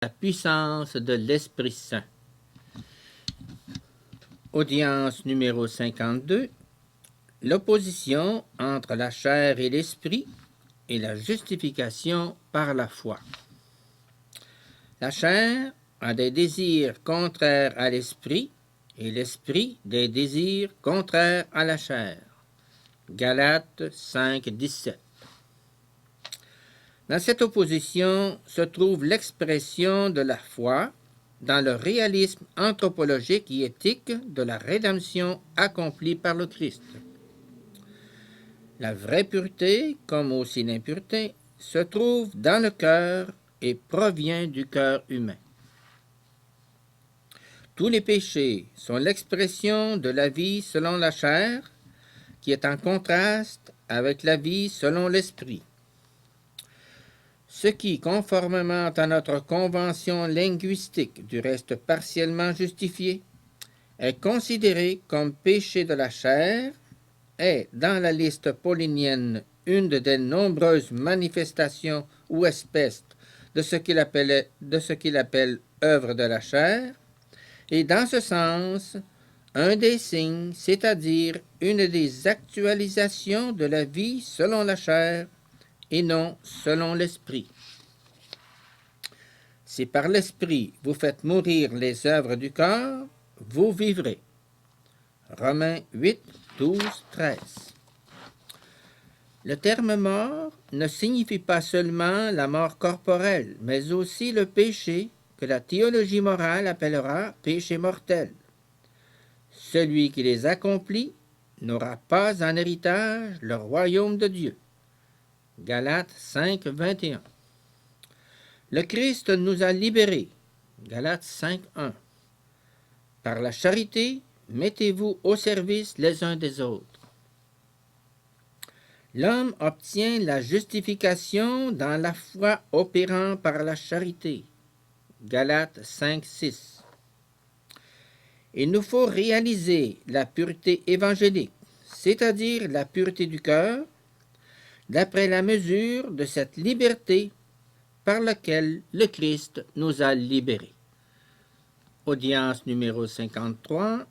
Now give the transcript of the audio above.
la puissance de l'Esprit Saint. Audience numéro 52. L'opposition entre la chair et l'esprit et la justification par la foi. La chair a des désirs contraires à l'esprit et l'esprit des désirs contraires à la chair. Galates 5, 17. Dans cette opposition se trouve l'expression de la foi dans le réalisme anthropologique et éthique de la rédemption accomplie par le Christ. La vraie pureté, comme aussi l'impureté, se trouve dans le cœur et provient du cœur humain. Tous les péchés sont l'expression de la vie selon la chair, qui est en contraste avec la vie selon l'esprit. Ce qui, conformément à notre convention linguistique, du reste partiellement justifiée, est considéré comme péché de la chair, est, dans la liste paulinienne, une des nombreuses manifestations ou espèces de ce qu'il appelle œuvre de la chair, et dans ce sens, un des signes, c'est-à-dire une des actualisations de la vie selon la chair, et non selon l'esprit. Si par l'esprit vous faites mourir les œuvres du corps, vous vivrez. Romains 8, 12, 13. Le terme mort ne signifie pas seulement la mort corporelle, mais aussi le péché que la théologie morale appellera péché mortel. Celui qui les accomplit n'aura pas en héritage le royaume de Dieu. Galates 5, 21. Le Christ nous a libérés. Galates 5, 1. Par la charité, mettez-vous au service les uns des autres. L'homme obtient la justification dans la foi opérant par la charité. Galates 5, 6. Il nous faut réaliser la pureté évangélique, c'est-à-dire la pureté du cœur, d'après la mesure de cette liberté par laquelle le Christ nous a libérés. Audience numéro 53.